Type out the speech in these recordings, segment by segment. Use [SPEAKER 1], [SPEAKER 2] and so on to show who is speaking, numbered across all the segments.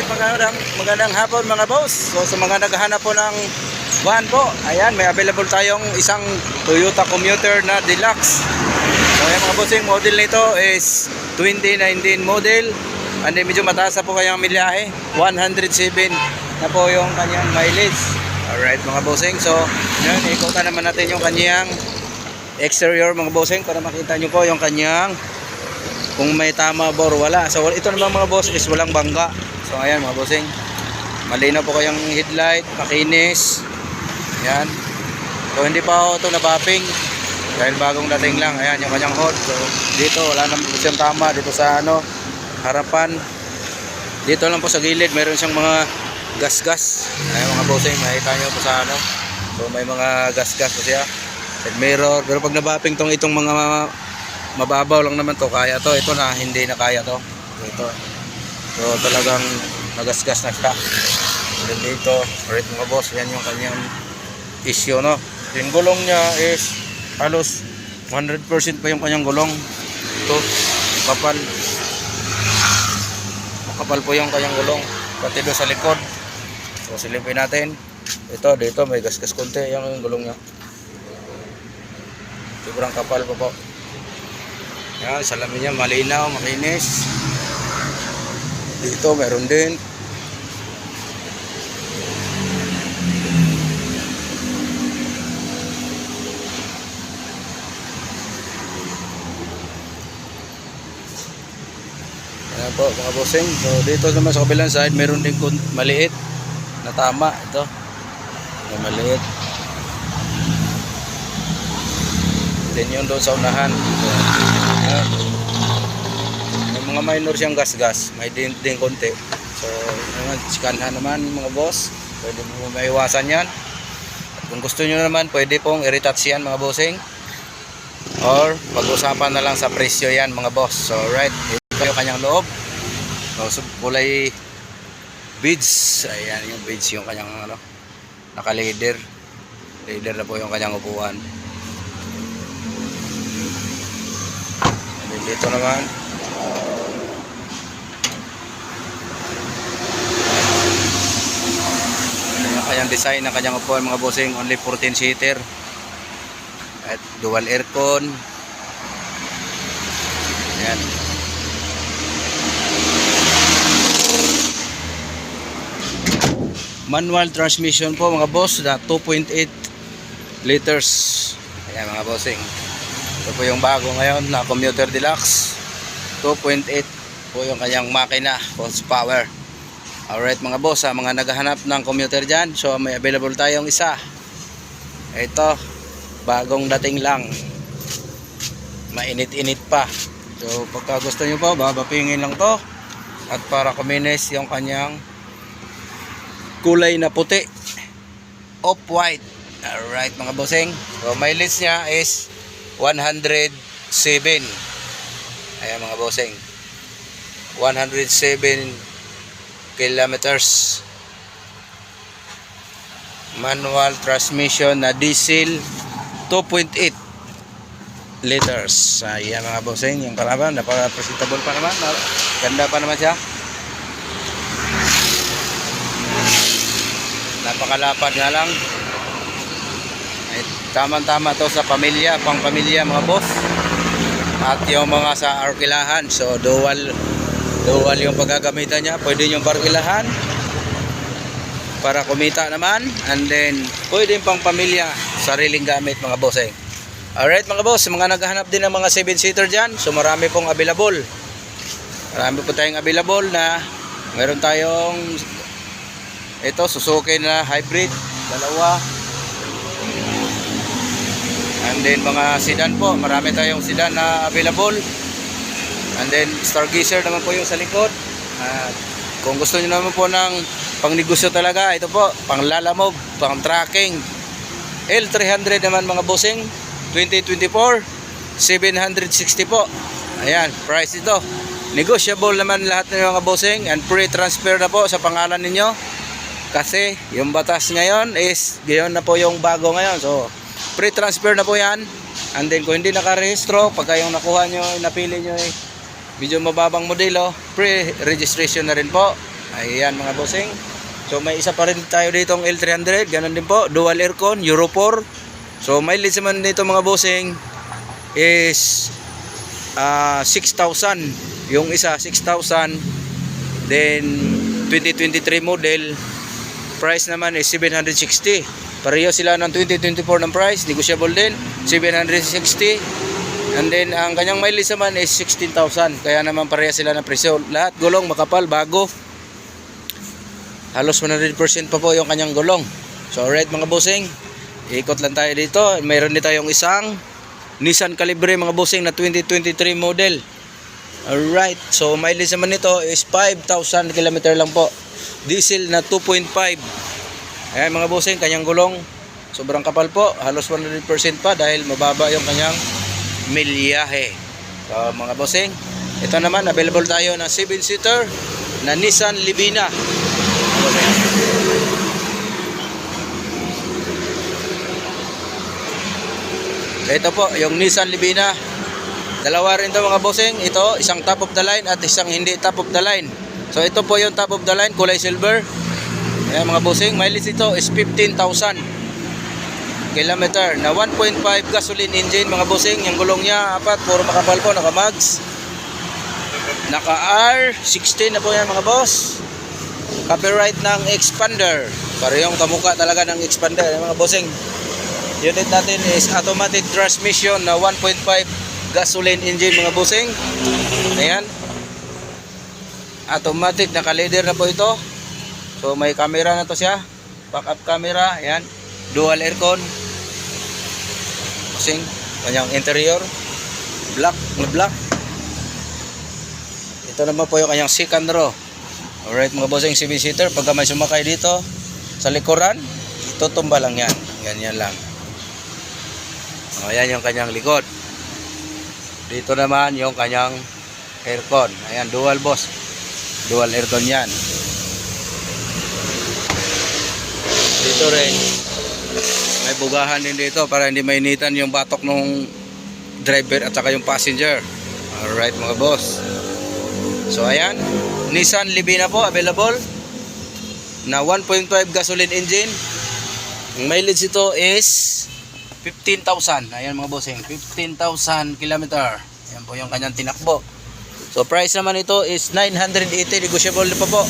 [SPEAKER 1] magandang hapon mga boss. So sa mga naghahanap po ng van po, ayan, may available tayong isang Toyota Commuter na Deluxe. So ayan mga bossing, model nito is 2019 model. And then medyo mataas na po kayang milyahe, 107 na po yung kanyang mileage. Alright mga bossing, so yun, ikutan naman natin yung kanyang exterior mga bossing para makita nyo po yung kanyang kung may tama ba or wala. So ito naman mga boss is walang bangga. So ayan mga bossing, malinaw po kayong headlight, makinis. Ayan. So hindi pa ako ito nabapping dahil bagong dating lang. Ayan yung kanyang hood. So dito wala naman po siyang tama. Dito sa harapan, dito lang po sa gilid meron siyang mga gas-gas. Ayan mga bossing, makita nyo po sa so may mga gas-gas po siya. Side mirror. Pero pag nabapping itong mga mababaw lang naman to, kaya to. Ito na hindi na kaya to. Ito. So talagang nagasgas na siya. And dito, alright mga boss, yan yung kanyang issue, no. Yung gulong niya is halos 100% pa yung kanyang gulong. Ito, kapal. Makapal po yung kanyang gulong. Pati doon sa likod. So silipin natin. Ito, dito may gasgas konti yung gulong niya. Sobrang kapal po. Yan, salamin niya malinaw, makinis. Dito meron din. Yan po mga bossing. So dito naman sa kabilang side meron din maliit na tama. Ito may maliit. Then yun doon sa unahan. So, yan. May mga minor siyang gas-gas, may din konti. So naman, sikanhan naman mga boss, pwede mo maiwasan yan. At kung gusto nyo naman, pwede pong i-retouch yan mga bossing, or pag-usapan na lang sa presyo yan mga boss. So right, ito yung kanyang loob. So kulay beads. Ayan yung beads, yung kanyang naka-leather na po yung kanyang upuan. Dito naman yung kanyang design ng kanyang upuan mga bossing, only 14 seater at dual aircon. Ayan. Manual transmission po mga boss na 2.8 liters. Ayan mga bossing, ito po yung bago ngayon na Commuter Deluxe. 2.8 po yung kanyang makina, horsepower. Alright mga boss, sa mga naghahanap ng commuter dyan, so may available tayong isa. Ito, bagong dating lang, mainit-init pa. So pagka gusto nyo po, babapingin lang to. At para kuminis yung kanyang kulay na puti, off-white. Alright mga bossing, so mileage nya is 107. Ayan mga bossing, 107 kilometers. Manual transmission na diesel, 2.8 liters. Ayan mga bossing, yung kalaban napaka-presentable pa naman, ganda pa naman siya. Napakalapad nga lang. Tama-tama to sa pamilya, pang pamilya mga boss. At yung mga sa arkilahan, so dual yung paggagamitan niya. Pwede yung parkilahan para kumita naman, and then pwede pang pamilya, sariling gamit mga boss. Alright mga boss, mga naghahanap din ng mga 7-seater dyan, so marami pong available. Marami po tayong available na meron tayong ito, Suzuki na hybrid, dalawa. And then mga sedan po, marami tayong sedan na available. And then Stargazer naman po yung sa likod. Kung gusto niyo naman po ng pangnegosyo talaga, ito po, pang lalamove, pang tracking, L300 naman mga bossing, 2024, 760 po. Ayan, price ito. Negotiable naman lahat ng mga bossing, and free transfer na po sa pangalan ninyo. Kasi yung batas ngayon is, gayon na po yung bago ngayon. So free transfer na po yan. And then kung hindi nakarehistro, pagka yung nakuha nyo, napili nyo medyo mababang modelo, pre-registration na rin po. Ayan mga bossing. So may isa pa rin tayo ditong L300, ganun din po, dual aircon, Euro 4. So mileage naman dito mga bossing is 6,000. Yung isa 6,000. Then 2023 model, price naman is 760. Pareho sila ng 2024 ng price, negotiable din, 760. And then ang kanyang mileage naman is 16,000. Kaya naman pareho sila ng presyo. Lahat gulong makapal, bago. Halos 100% pa po yung kanyang gulong. So alright mga bossing, ikot lang tayo dito. Mayroon din tayong isang Nissan Calibre mga bossing na 2023 model. Alright, so mileage naman nito is 5,000 km lang po. Diesel na 2.5. Ayan mga bossing, kanyang gulong sobrang kapal po, halos 100% pa dahil mababa yung kanyang milyahe. So mga bossing, ito naman available tayo na 7-seater na Nissan Livina. Ito po yung Nissan Livina. Dalawa rin to mga bossing. Ito isang top of the line at isang hindi top of the line. So ito po yung top of the line, kulay silver. Ayan mga bossing, mileage ito is 15,000 kilometer na 1.5 gasoline engine mga bossing. Yung gulong niya apat, puro makapal po, naka mags, naka R16 na po yan mga boss. Copyright ng expander, parehong kamukha talaga ng expander mga bossing. Unit natin is automatic transmission na 1.5 gasoline engine mga bossing. Ayan, automatic, naka-leader na po ito. So may camera na to siya, backup camera. Ayan, dual aircon bossing. Kanyang interior black na black. Ito naman po yung kanyang second row. Alright mga bossing, 7-seater. Pagka may sumakay dito sa likuran, tutumba lang yan. Ganyan lang. O, yan yung kanyang likod. Dito naman yung kanyang aircon. Ayan, dual boss. Dual aircon yan. Dito rin, may bugahan din dito para hindi mainitan yung batok ng driver at saka yung passenger. Alright mga boss. So ayan, Nissan Livina po available na 1.5 gasoline engine. Ang mileage ito is 15,000. Ayan mga bossing, 15,000 kilometer. Ayan po yung kanyang tinakbo. So price naman ito is 980, negotiable pa po.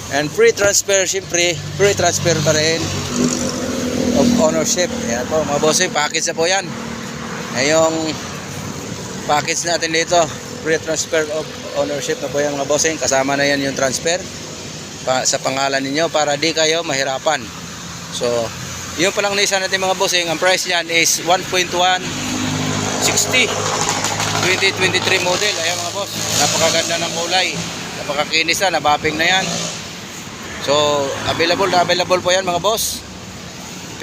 [SPEAKER 1] And free transfer, siyempre free transfer pa rin of ownership. Ayan po mga bossing, package na po yan. Ayong package natin dito, free transfer of ownership na po yan mga bossing. Kasama na yan yung transfer sa pangalan ninyo para di kayo mahirapan. So yung palang Nissan natin mga bossing, ang price niyan is 1.160 2023 model. Ayan mga boss, napakaganda ng kulay, napakakinis na, nabapping na yan. So available na available po yan mga boss.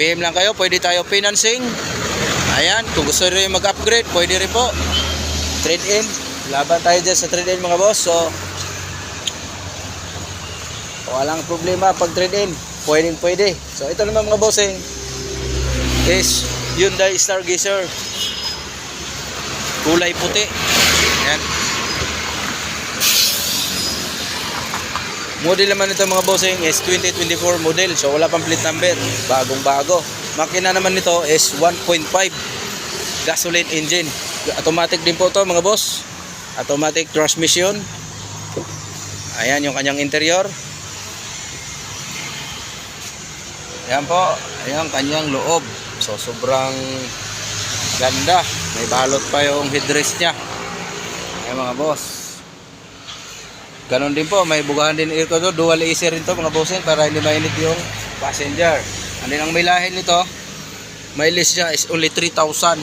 [SPEAKER 1] PM lang kayo, pwede tayo financing. Ayan, kung gusto rin mag-upgrade, pwede rin po. Trade-in, laban tayo dyan sa trade-in mga boss. So walang problema pag trade-in, pwedeng pwede. So ito naman mga bossing is Hyundai Stargazer, kulay puti. Ayan, model naman ito mga bossing is 2024 model. So wala pang plate number, bagong bago. Makina naman nito is 1.5 gasoline engine. Automatic din po to mga boss, automatic transmission. Ayan yung kanyang interior. Ayan po, ayan kanyang loob. So sobrang ganda. May balot pa yung headrest nya. Ayan mga boss. Ganon din po, may bugahan din aircon to. Dual AC rin to mga bossing para hindi mainit yung passenger. And then ang milahin nito, mileage niya is only 3,000.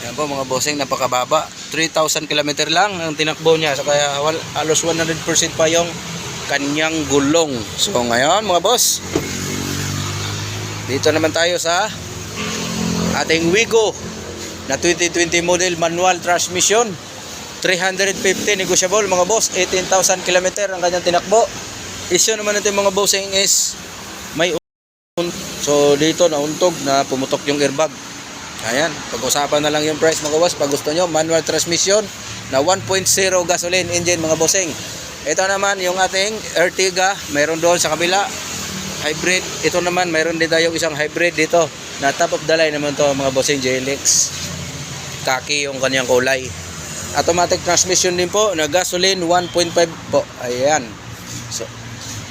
[SPEAKER 1] Ayan po mga bossing, napakababa. 3,000 km lang ang tinakbo niya. So kaya halos 100% pa yung kanyang gulong. So ngayon mga boss, dito naman tayo sa ating Wigo na 2020 model manual transmission. 350 negotiable mga boss, 18,000 km ang kanyang tinakbo. Issue naman natin mga bossing is may so dito nauntog na pumutok yung airbag. Ayan, pag-usapan na lang yung price mga boss. Pag gusto nyo manual transmission, na 1.0 gasoline engine mga bossing. Ito naman yung ating Ertiga, mayroon doon sa kabila. Hybrid, ito naman mayroon din tayong isang hybrid dito na top of the line naman to mga bossing, JLX. Kaki yung kanyang kulay. Automatic transmission din po na gasoline 1.5 po. Ayan. So,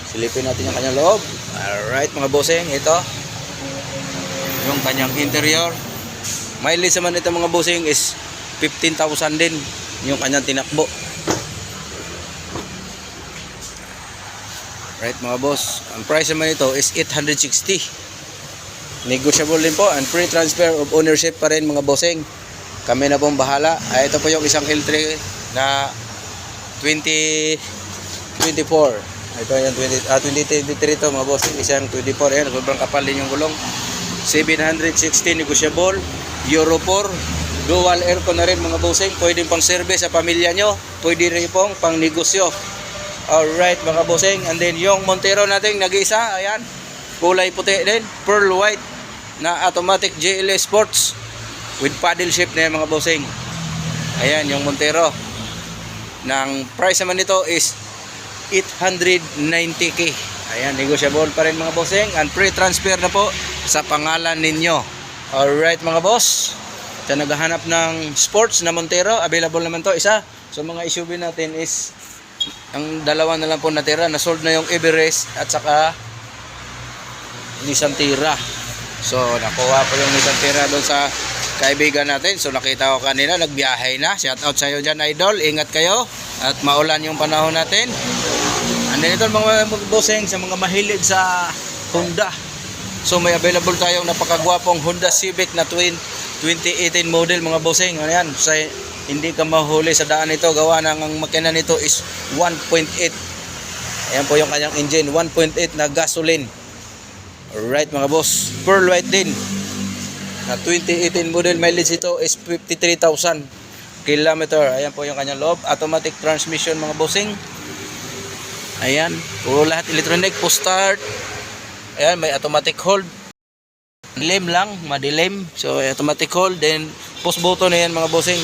[SPEAKER 1] silipin natin yung kanyang loob. Alright mga bossing, ito yung kanyang interior. Mileage naman ito mga bossing is 15,000 din yung kanyang tinakbo. Right mga boss, ang price naman ito is 860. Negotiable din po and free transfer of ownership pa rin mga bossing. Kami na pong bahala. Ito po yung isang L3 na 2024. Ito yung 2023 to mga bossing, isang 24. Ayan, sobrang kapal din yung gulong. 760 negotiable. Euro 4, dual aircon na rin mga bossing. Pwede pang service sa pamilya nyo, pwede rin pong pang negosyo. Alright mga bossing, and then yung Montero natin nag-isa, ayan, kulay puti din, pearl white na automatic JLS Sports with paddle shift na yan mga bossing. Ayan yung Montero. Nang price naman nito is 890k. Ayan, negotiable pa rin mga bossing and free transfer na po sa pangalan ninyo. Alright mga boss, sa naghahanap ng sports na Montero, available naman to isa. So mga SUV natin is ang dalawa na lang po natira, na sold na yung Everest at saka Nissan Tira. So nakuha po yung Nissan Tira doon sa kaibigan natin. So nakita ko kanina, nagbiyahe na. Shout out sa iyo dyan idol, ingat kayo at maulan yung panahon natin. And then ito mga bossing, sa mga mahilig sa Honda, so may available tayong napakagwapong Honda Civic na 2018 model mga bossing. Ayan, sa hindi ka mahuli sa daan nito, gawa ng ang makina nito is 1.8. Ayan po yung kanyang engine, 1.8 na gasoline. Alright mga boss, pearl white din na 2018 model. Mileage ito is 53,000 kilometer. Ayan po yung kanyang loob, automatic transmission mga bossing. Ayan, puro lahat electronic, push start. Ayan, may automatic hold. Dilim lang, madilim. So automatic hold, then push button na yan mga bossing.